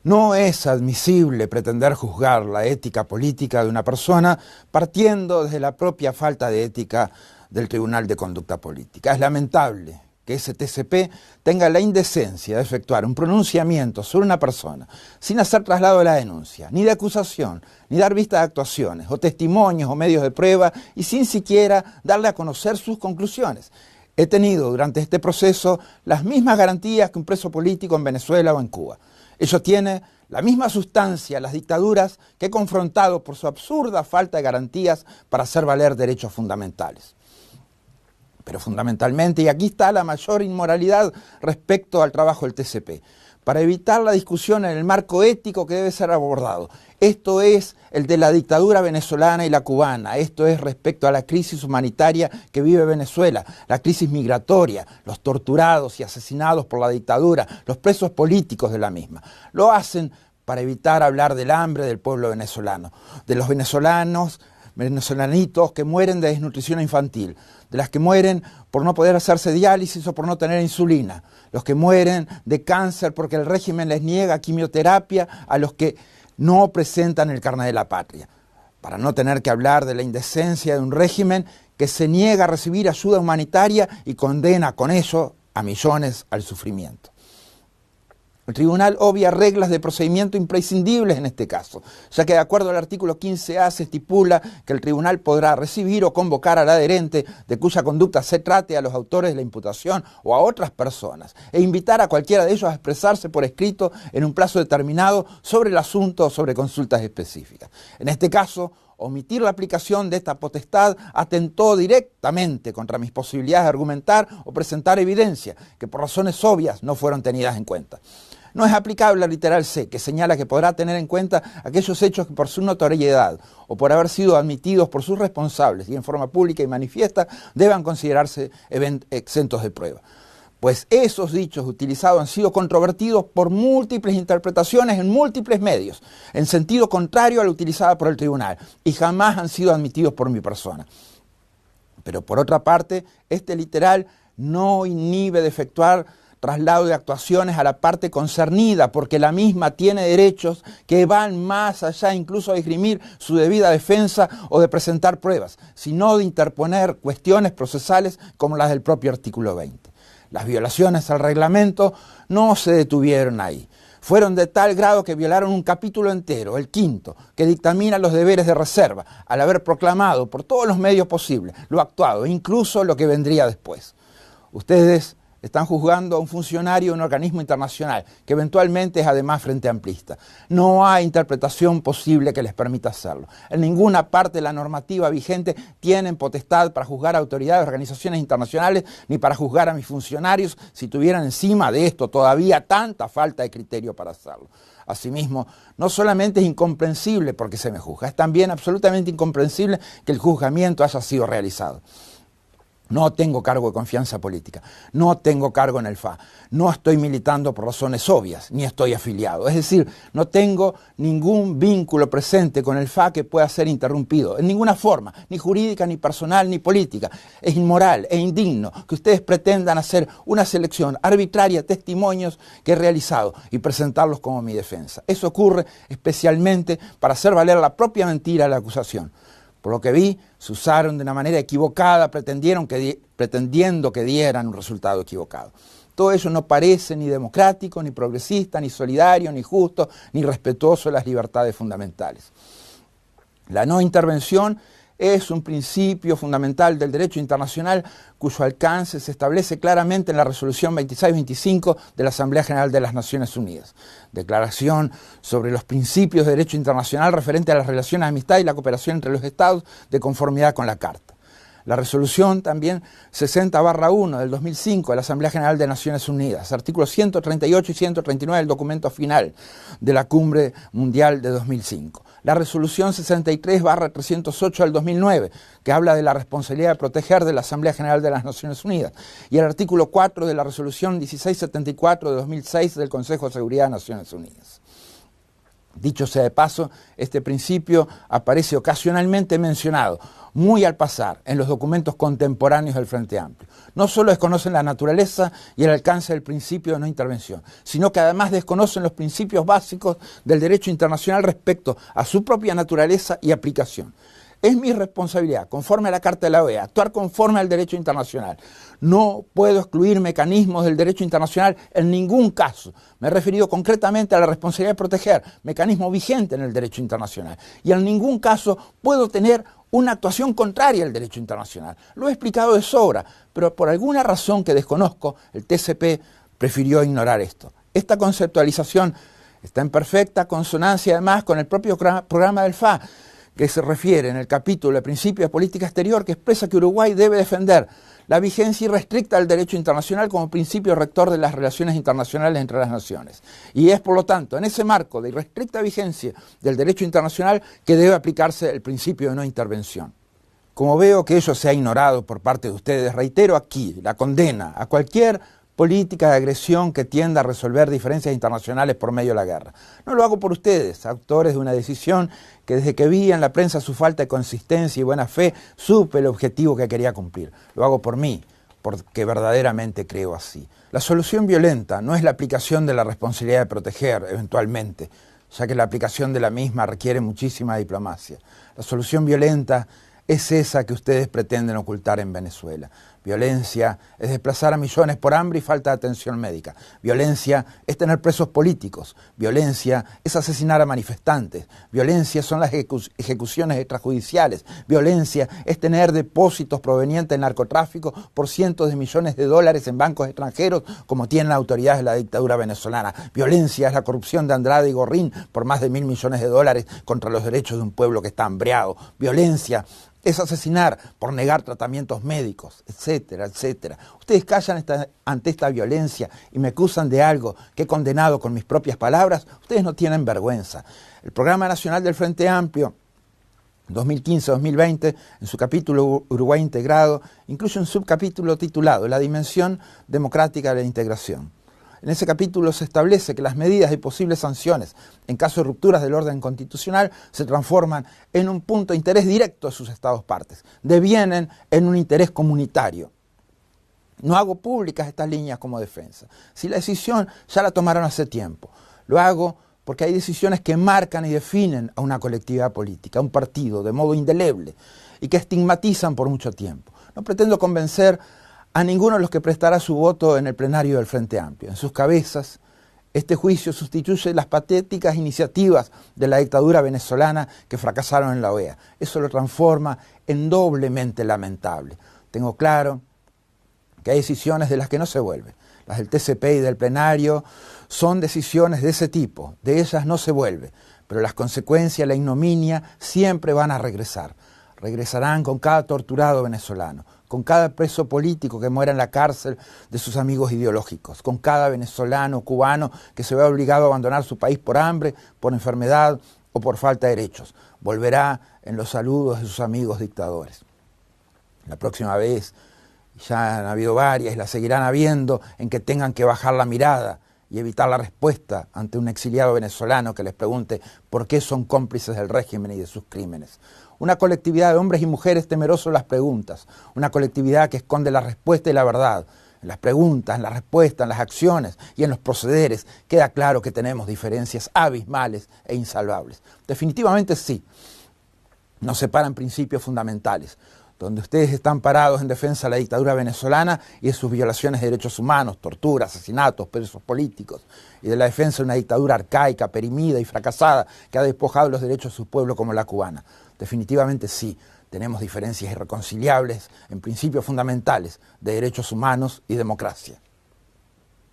No es admisible pretender juzgar la ética política de una persona partiendo desde la propia falta de ética del Tribunal de Conducta Política. Es lamentable que ese TCP tenga la indecencia de efectuar un pronunciamiento sobre una persona sin hacer traslado de la denuncia, ni de acusación, ni dar vista de actuaciones, o testimonios o medios de prueba, y sin siquiera darle a conocer sus conclusiones. He tenido durante este proceso las mismas garantías que un preso político en Venezuela o en Cuba. Ello tiene la misma sustancia las dictaduras que he confrontado por su absurda falta de garantías para hacer valer derechos fundamentales. Pero fundamentalmente, y aquí está la mayor inmoralidad respecto al trabajo del TCP, para evitar la discusión en el marco ético que debe ser abordado. Esto es el de la dictadura venezolana y la cubana, esto es respecto a la crisis humanitaria que vive Venezuela, la crisis migratoria, los torturados y asesinados por la dictadura, los presos políticos de la misma. Lo hacen para evitar hablar del hambre del pueblo venezolano, de los venezolanitos que mueren de desnutrición infantil, de las que mueren por no poder hacerse diálisis o por no tener insulina, los que mueren de cáncer porque el régimen les niega quimioterapia a los que no presentan el carnet de la patria, para no tener que hablar de la indecencia de un régimen que se niega a recibir ayuda humanitaria y condena con ello a millones al sufrimiento. El tribunal obvia reglas de procedimiento imprescindibles en este caso, ya que de acuerdo al artículo 15A se estipula que el tribunal podrá recibir o convocar al adherente de cuya conducta se trate a los autores de la imputación o a otras personas e invitar a cualquiera de ellos a expresarse por escrito en un plazo determinado sobre el asunto o sobre consultas específicas. En este caso, omitir la aplicación de esta potestad atentó directamente contra mis posibilidades de argumentar o presentar evidencia que por razones obvias no fueron tenidas en cuenta. No es aplicable al literal C, que señala que podrá tener en cuenta aquellos hechos que por su notoriedad o por haber sido admitidos por sus responsables y en forma pública y manifiesta deban considerarse exentos de prueba. Pues esos dichos utilizados han sido controvertidos por múltiples interpretaciones en múltiples medios, en sentido contrario a la utilizada por el tribunal, y jamás han sido admitidos por mi persona. Pero por otra parte, este literal no inhibe de efectuar traslado de actuaciones a la parte concernida, porque la misma tiene derechos que van más allá incluso de esgrimir su debida defensa o de presentar pruebas, sino de interponer cuestiones procesales como las del propio artículo 20. Las violaciones al reglamento no se detuvieron ahí. Fueron de tal grado que violaron un capítulo entero, el quinto, que dictamina los deberes de reserva, al haber proclamado por todos los medios posibles lo actuado, incluso lo que vendría después. Ustedes están juzgando a un funcionario de un organismo internacional, que eventualmente es además frente amplista. No hay interpretación posible que les permita hacerlo. En ninguna parte de la normativa vigente tienen potestad para juzgar a autoridades de organizaciones internacionales, ni para juzgar a mis funcionarios si tuvieran encima de esto todavía tanta falta de criterio para hacerlo. Asimismo, no solamente es incomprensible porque se me juzga, es también absolutamente incomprensible que el juzgamiento haya sido realizado. No tengo cargo de confianza política, no tengo cargo en el FA, no estoy militando por razones obvias, ni estoy afiliado. Es decir, no tengo ningún vínculo presente con el FA que pueda ser interrumpido, en ninguna forma, ni jurídica, ni personal, ni política. Es inmoral e indigno que ustedes pretendan hacer una selección arbitraria de testimonios que he realizado y presentarlos como mi defensa. Eso ocurre especialmente para hacer valer la propia mentira de la acusación. Por lo que vi, se usaron de una manera equivocada, pretendiendo que dieran un resultado equivocado. Todo ello no parece ni democrático, ni progresista, ni solidario, ni justo, ni respetuoso de las libertades fundamentales. La no intervención es un principio fundamental del derecho internacional cuyo alcance se establece claramente en la resolución 2625 de la Asamblea General de las Naciones Unidas. Declaración sobre los principios de derecho internacional referente a las relaciones de amistad y la cooperación entre los Estados de conformidad con la Carta. La resolución también 60/1 del 2005 de la Asamblea General de Naciones Unidas, artículos 138 y 139 del documento final de la Cumbre Mundial de 2005. La resolución 63/308 del 2009, que habla de la responsabilidad de proteger de la Asamblea General de las Naciones Unidas, y el artículo 4 de la resolución 1674 de 2006 del Consejo de Seguridad de Naciones Unidas. Dicho sea de paso, este principio aparece ocasionalmente mencionado, muy al pasar, en los documentos contemporáneos del Frente Amplio. No solo desconocen la naturaleza y el alcance del principio de no intervención, sino que además desconocen los principios básicos del derecho internacional respecto a su propia naturaleza y aplicación. Es mi responsabilidad, conforme a la Carta de la OEA, actuar conforme al derecho internacional. No puedo excluir mecanismos del derecho internacional en ningún caso. Me he referido concretamente a la responsabilidad de proteger, mecanismo vigente en el derecho internacional. Y en ningún caso puedo tener una actuación contraria al derecho internacional. Lo he explicado de sobra, pero por alguna razón que desconozco, el TCP prefirió ignorar esto. Esta conceptualización está en perfecta consonancia además con el propio programa del FA, que se refiere en el capítulo de Principios de Política Exterior, que expresa que Uruguay debe defender la vigencia irrestricta del derecho internacional como principio rector de las relaciones internacionales entre las naciones. Y es, por lo tanto, en ese marco de irrestricta vigencia del derecho internacional que debe aplicarse el principio de no intervención. Como veo que ello se ha ignorado por parte de ustedes, reitero aquí la condena a cualquier política de agresión que tienda a resolver diferencias internacionales por medio de la guerra. No lo hago por ustedes, autores de una decisión que desde que vi en la prensa su falta de consistencia y buena fe, supe el objetivo que quería cumplir. Lo hago por mí, porque verdaderamente creo así. La solución violenta no es la aplicación de la responsabilidad de proteger, eventualmente, ya que la aplicación de la misma requiere muchísima diplomacia. La solución violenta es esa que ustedes pretenden ocultar en Venezuela. Violencia es desplazar a millones por hambre y falta de atención médica. Violencia es tener presos políticos. Violencia es asesinar a manifestantes. Violencia son las ejecuciones extrajudiciales. Violencia es tener depósitos provenientes del narcotráfico por cientos de millones de dólares en bancos extranjeros, como tienen las autoridades de la dictadura venezolana. Violencia es la corrupción de Andrade y Gorrín por más de 1.000 millones de dólares contra los derechos de un pueblo que está hambriado. Violencia es asesinar por negar tratamientos médicos, etcétera, etcétera. Ustedes callan ante esta violencia y me acusan de algo que he condenado con mis propias palabras. Ustedes no tienen vergüenza. El Programa Nacional del Frente Amplio 2015-2020, en su capítulo Uruguay Integrado, incluye un subcapítulo titulado La dimensión democrática de la integración. En ese capítulo se establece que las medidas y posibles sanciones en caso de rupturas del orden constitucional se transforman en un punto de interés directo de sus estados partes, devienen en un interés comunitario. No hago públicas estas líneas como defensa. Si la decisión ya la tomaron hace tiempo, lo hago porque hay decisiones que marcan y definen a una colectividad política, a un partido, de modo indeleble, y que estigmatizan por mucho tiempo. No pretendo convencer a ninguno de los que prestará su voto en el plenario del Frente Amplio. En sus cabezas, este juicio sustituye las patéticas iniciativas de la dictadura venezolana que fracasaron en la OEA. Eso lo transforma en doblemente lamentable. Tengo claro que hay decisiones de las que no se vuelve. Las del TCP y del plenario son decisiones de ese tipo. De ellas no se vuelve. Pero las consecuencias, la ignominia, siempre van a regresar. Regresarán con cada torturado venezolano, con cada preso político que muera en la cárcel de sus amigos ideológicos, con cada venezolano, cubano que se vea obligado a abandonar su país por hambre, por enfermedad o por falta de derechos. Volverá en los saludos de sus amigos dictadores. La próxima vez, ya han habido varias y las seguirán habiendo, en que tengan que bajar la mirada y evitar la respuesta ante un exiliado venezolano que les pregunte por qué son cómplices del régimen y de sus crímenes. Una colectividad de hombres y mujeres temerosos de las preguntas, una colectividad que esconde la respuesta y la verdad. En las preguntas, en la respuesta, en las acciones y en los procederes queda claro que tenemos diferencias abismales e insalvables. Definitivamente sí, nos separan principios fundamentales, donde ustedes están parados en defensa de la dictadura venezolana y de sus violaciones de derechos humanos, tortura, asesinatos, presos políticos, y de la defensa de una dictadura arcaica, perimida y fracasada que ha despojado los derechos de su pueblo como la cubana. Definitivamente sí, tenemos diferencias irreconciliables en principios fundamentales de derechos humanos y democracia.